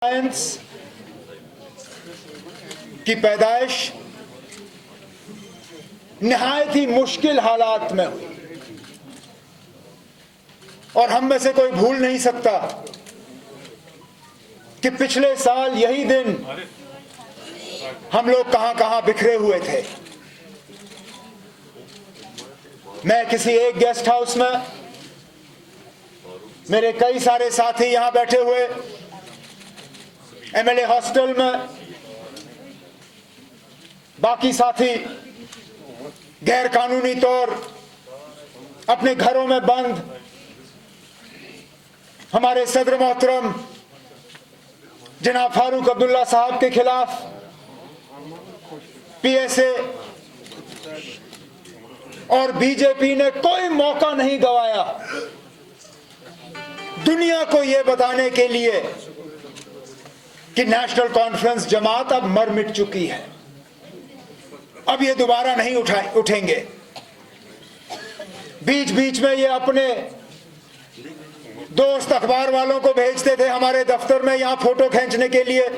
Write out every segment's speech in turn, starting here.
Alliance की पैदाइश निहायत ही मुश्किल हालात में हुई और हम में से कोई भूल नहीं सकता कि पिछले साल यही दिन हम लोग कहां बिखरे हुए थे। मैं किसी एक गेस्ट हाउस में, मेरे कई सारे साथी यहां बैठे हुए एमएलए हॉस्टल में, बाकी साथी गैर कानूनी तौर अपने घरों में बंद। हमारे सदर मोहतरम जनाब फारूक अब्दुल्ला साहब के खिलाफ पीएसए और बीजेपी ने कोई मौका नहीं गंवाया दुनिया को यह बताने के लिए कि नेशनल कॉन्फ्रेंस जमात अब मर मिट चुकी है, अब ये दोबारा नहीं उठेंगे। बीच बीच में ये अपने दोस्त अखबार वालों को भेजते थे हमारे दफ्तर में यहां फोटो खींचने के लिए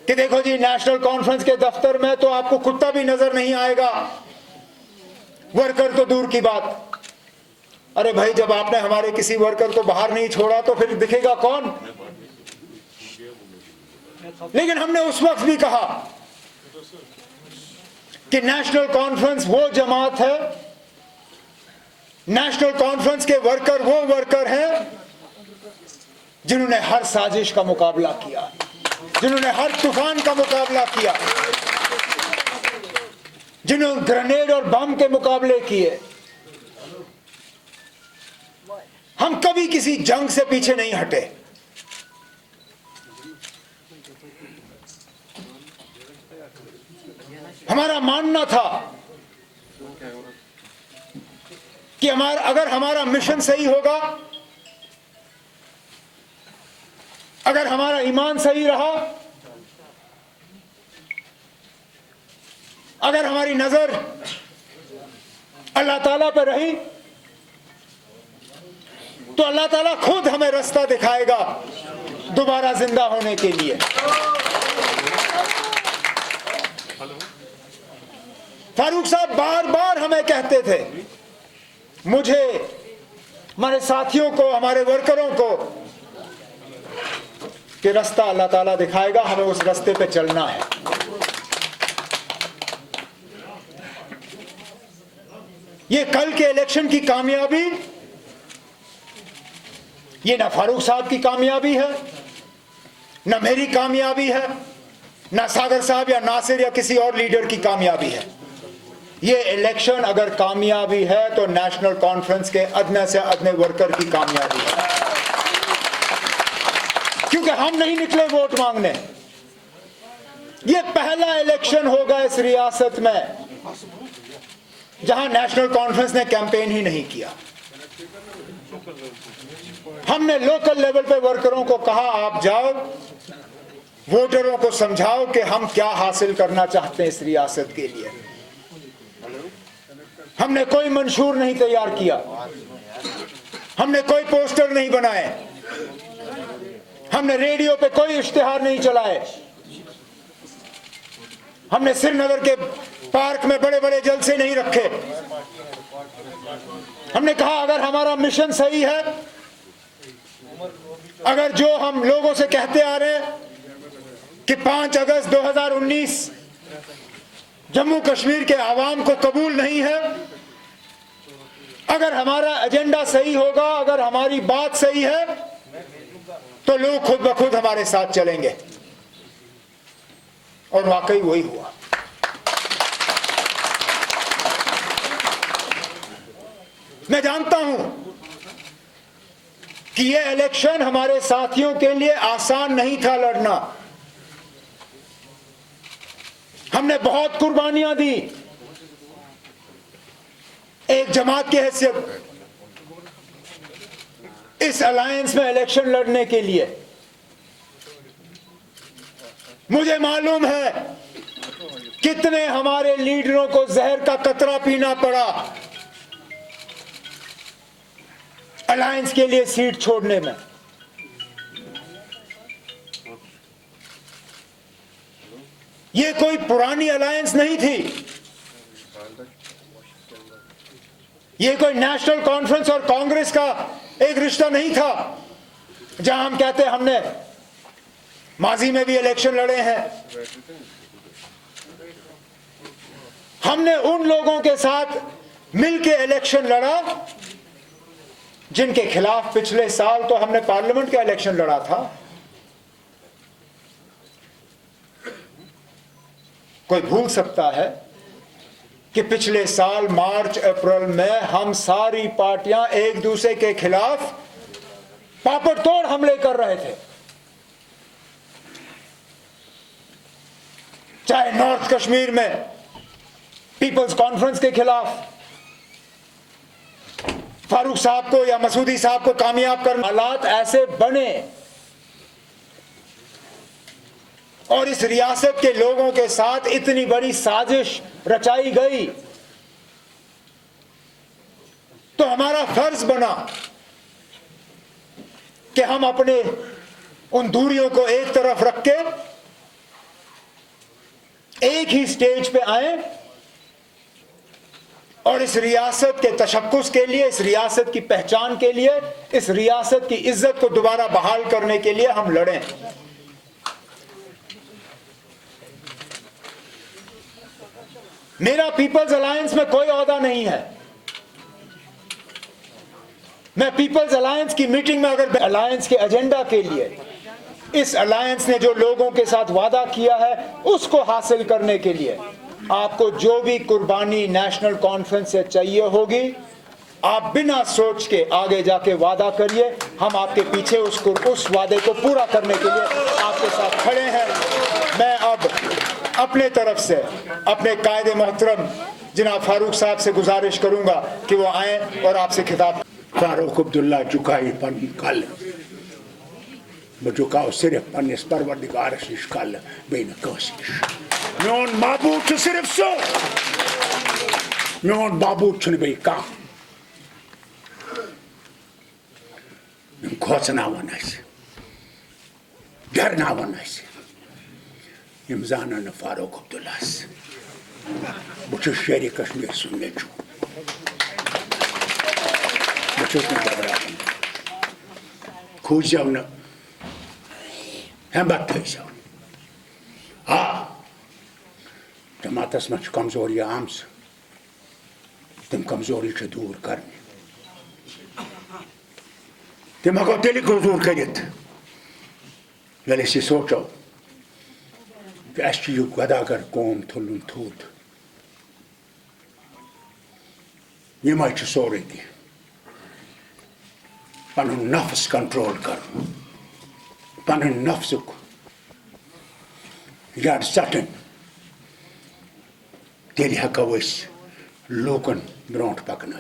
कि देखो जी, नेशनल कॉन्फ्रेंस के दफ्तर में तो आपको कुत्ता भी नजर नहीं आएगा, वर्कर तो दूर की बात। अरे भाई, जब आपने हमारे किसी वर्कर को बाहर नहीं छोड़ा तो फिर दिखेगा कौन? लेकिन हमने उस वक्त भी कहा कि नेशनल कॉन्फ्रेंस वो जमात है, नेशनल कॉन्फ्रेंस के वर्कर वो वर्कर हैं जिन्होंने हर साजिश का मुकाबला किया, जिन्होंने हर तूफान का मुकाबला किया, जिन्होंने ग्रेनेड और बम के मुकाबले किए। हम कभी किसी जंग से पीछे नहीं हटे। हमारा मानना था कि अगर हमारा मिशन सही होगा, अगर हमारा ईमान सही रहा, अगर हमारी नजर अल्लाह ताला पर रही, तो अल्लाह ताला खुद हमें रास्ता दिखाएगा दोबारा जिंदा होने के लिए। फारूक साहब बार बार हमें कहते थे, मुझे, हमारे साथियों को, हमारे वर्करों को, कि रास्ता अल्लाह ताला दिखाएगा, हमें उस रास्ते पे चलना है। ये कल के इलेक्शन की कामयाबी, ये ना फारूक साहब की कामयाबी है, ना मेरी कामयाबी है, ना सागर साहब या नासिर या किसी और लीडर की कामयाबी है। ये इलेक्शन अगर कामयाबी है तो नेशनल कॉन्फ्रेंस के अदने से अदने वर्कर की कामयाबी है, क्योंकि हम नहीं निकले वोट मांगने। ये पहला इलेक्शन होगा इस रियासत में जहां नेशनल कॉन्फ्रेंस ने कैंपेन ही नहीं किया। हमने लोकल लेवल पे वर्करों को कहा, आप जाओ, वोटरों को समझाओ कि हम क्या हासिल करना चाहते हैं इस रियासत के लिए। हमने कोई मंशूर नहीं तैयार किया, हमने कोई पोस्टर नहीं बनाए, हमने रेडियो पे कोई इश्तिहार नहीं चलाए, हमने श्रीनगर के पार्क में बड़े बड़े जलसे नहीं रखे। हमने कहा, अगर हमारा मिशन सही है, अगर जो हम लोगों से कहते आ रहे हैं कि 5 अगस्त 2019 जम्मू कश्मीर के आवाम को कबूल नहीं है, अगर हमारा एजेंडा सही होगा, अगर हमारी बात सही है, तो लोग खुद ब खुद हमारे साथ चलेंगे। और वाकई वही हुआ। मैं जानता हूं कि यह इलेक्शन हमारे साथियों के लिए आसान नहीं था लड़ना। हमने बहुत कुर्बानियां दी एक जमात की हैसियत इस अलायंस में इलेक्शन लड़ने के लिए। मुझे मालूम है कितने हमारे लीडरों को जहर का कतरा पीना पड़ा अलायंस के लिए सीट छोड़ने में। ये कोई पुरानी अलायंस नहीं थी, ये कोई नेशनल कॉन्फ्रेंस और कांग्रेस का एक रिश्ता नहीं था जहां हम कहते हमने माजी में भी इलेक्शन लड़े हैं। हमने उन लोगों के साथ मिलकर इलेक्शन लड़ा जिनके खिलाफ पिछले साल तो हमने पार्लियामेंट का इलेक्शन लड़ा था। कोई भूल सकता है कि पिछले साल मार्च अप्रैल में हम सारी पार्टियां एक दूसरे के खिलाफ पापड़ तोड़ हमले कर रहे थे, चाहे नॉर्थ कश्मीर में पीपल्स कॉन्फ्रेंस के खिलाफ फारूक साहब को या मसूदी साहब को कामयाब करना। हालात ऐसे बने और इस रियासत के लोगों के साथ इतनी बड़ी साजिश रचाई गई तो हमारा फर्ज बना कि हम अपने उन दूरियों को एक तरफ रख के एक ही स्टेज पे आए और इस रियासत के तशक्कुस के लिए, इस रियासत की पहचान के लिए, इस रियासत की इज्जत को दोबारा बहाल करने के लिए हम लड़ें। मेरा पीपल्स अलायंस में कोई ओहदा नहीं है। मैं पीपल्स अलायंस की मीटिंग में अगर अलायंस के एजेंडा के लिए इस अलायंस ने जो लोगों के साथ वादा किया है उसको हासिल करने के लिए आपको जो भी कुर्बानी नेशनल कॉन्फ्रेंस से चाहिए होगी, आप बिना सोच के आगे जाके वादा करिए। हम आपके पीछे उस वादे को पूरा करने के लिए आपके साथ खड़े हैं। मैं अब अपने तरफ से अपने कायदे मोहतरम जनाब फारूक साहब से गुजारिश करूंगा कि वो आए और आपसे खिताब। फारूक अब्दुल्ला झुकाई पन कल बह झुकाव सिर्फ पन्निस परवरदिगारस निश कल बेन कंस निश। मोन महबूब सिर्फ सो, मोन महबूब बे कह खोचनावन डरनावन यम जान फारूक अब्दुल्ला बह शेर कश्मीर सुन नेचू खोजो न हिम्मत थो। हाँ जमातस में कमजोरी आम तम कमजोरी दूर कर तम हको तेल दूर कर सोचो कि अस गदागर कौम थुलन थोद यम सोरे कह पन नफ्स कंट्रोल कर पन नफ्सुक जड़ सटन तेल हको लूकन ब्रोट पकन।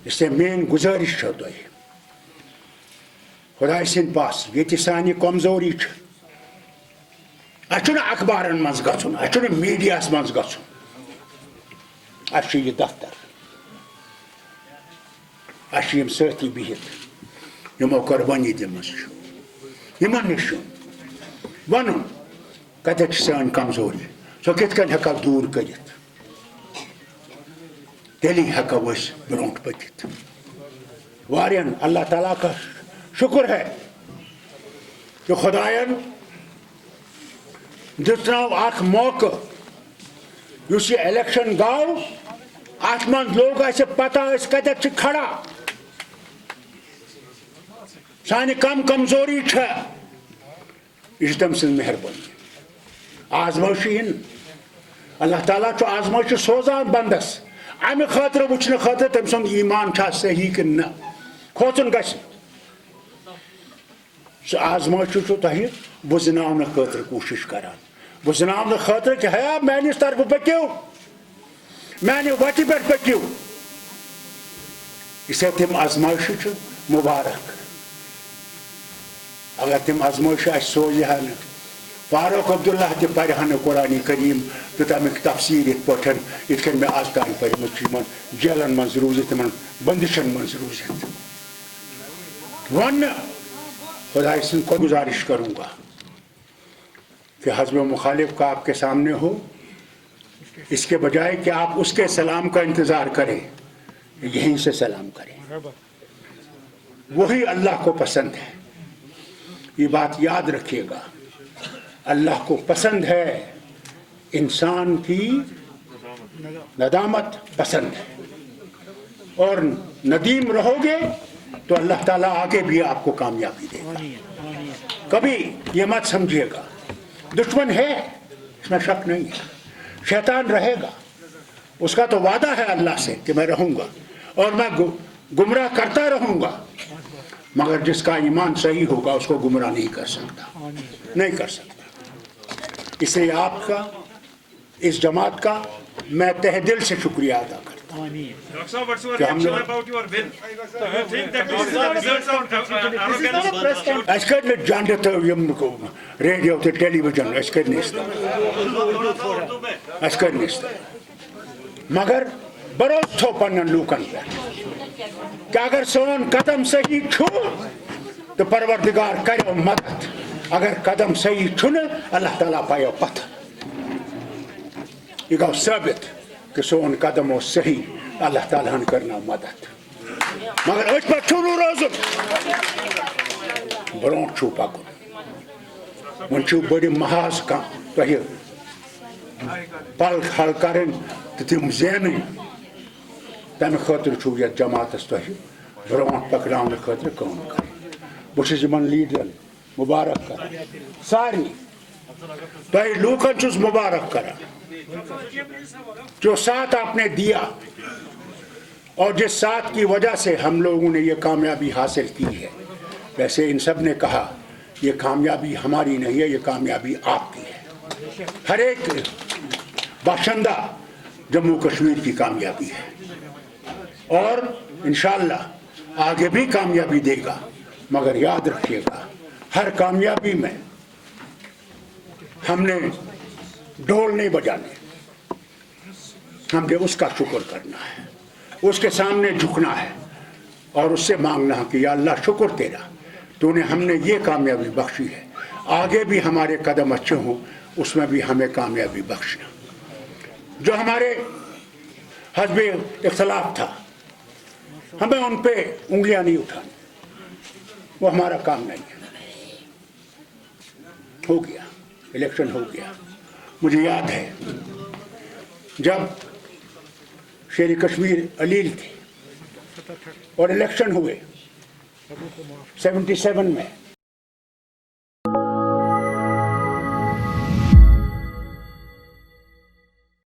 इसलिए मेन गुजारिश तुम खुदा सिंद पास ये सान कमजोरी अखबारन मज गन मीडिया मज गन यह दफ्तर अम सती बिहित यमो कुर्बानी दिमस निश वन कत सान कमजोरी सो कित हेको दूर कर तेली हेको ब्रोट पकित। वारियन अल्लाह ताला का शुक्र है कि खुदायन दितनाव अख मौका उस इलेक्शन गाव अत मन लोग पता कत खड़ा सान कम कमजोरी यह तम सद मेहरबानी आजमाइश अल्लाह ताला आजमाइश सोजान बंदस अमे खतर वुचन खतर तम सद ईमान सही कि न खोचन ग आजमाइश तुह बुजन खतर कोशिश करान बुजन खतर कि है मानिस तरफ पक्यू माने वत पे पक्यू इस तम आजमाइश मुबारक। अगर तम आजमाइश सोज हा फारूक अब्दुल्ला पढ़ कुरान करीम तो तमिक तफसीर इत मे आज तान पढ़ जेलन मज रूजित बंदिशन मज रूजित वन खुदा को गुजारिश करूँगा कि हज़्ब मुखालिफ का आपके सामने हो, इसके बजाय कि आप उसके सलाम का इंतज़ार करें, यहीं से सलाम करें। वही अल्लाह को पसंद है। ये बात याद रखिएगा, अल्लाह को पसंद है, इंसान की नदामत पसंद है। और नदीम रहोगे तो अल्लाह ताला आगे भी आपको कामयाबी देगा। कभी ये मत समझिएगा दुश्मन है, इसमें शक नहीं है, शैतान रहेगा, उसका तो वादा है अल्लाह से कि मैं रहूँगा और मैं गुमराह करता रहूँगा, मगर जिसका ईमान सही होगा उसको गुमराह नहीं कर सकता, नहीं कर सकता। इसलिए आपका, इस जमात का मैं तहे दिल से शुक्रिया अदा करता हूँ। Dr. Sir, what's your reaction about your win? Do you think that this is the result of arrogance? Es kad ne jandet radio te television, es kad nista, es kad nista. मगर भरोसा पन्नन लूकन पे कि अगर सोन कदम सही छू तो परवरदिगार करो मदद, अगर कदम सही छुन अल्लाह ताला पायो पथ। ये गौ साबित कि सोन कदम सही अल्लाह ताला ने करना मदद, मगर उस पर छुनू रोज़ ब्रों छू पकुन वन छू बड़ी महाज का तो ये पल हल करें तो तुम ज़ेन तम खतर छू ये जमात तो ये ब्रों पकड़ाने खतर कौन करे। बुशिश मन लीडर मुबारक कर सारी तो ये लूकन चुस मुबारक करा जो साथ आपने दिया और जिस साथ की वजह से हम लोगों ने ये कामयाबी हासिल की है। वैसे इन सब ने कहा ये कामयाबी हमारी नहीं है, ये कामयाबी आपकी है। हर एक बाशिंदा जम्मू कश्मीर की कामयाबी है और इंशाअल्लाह आगे भी कामयाबी देगा। मगर याद रखिएगा हर कामयाबी में हमने ढोल नहीं बजाने, हमने उसका शुक्र करना है, उसके सामने झुकना है और उससे मांगना है कि या अल्लाह शुक्र तेरा, तूने हमने ये कामयाबी बख्शी है, आगे भी हमारे कदम अच्छे हों, उसमें भी हमें कामयाबी बख्शना। जो हमारे हस्बे इख्तलाफ था हमें उन पे उंगलियां नहीं उठानी, वो हमारा काम नहीं है। हो गया, इलेक्शन हो गया। मुझे याद है जब शेर कश्मीर अलील थे और इलेक्शन हुए 77 में,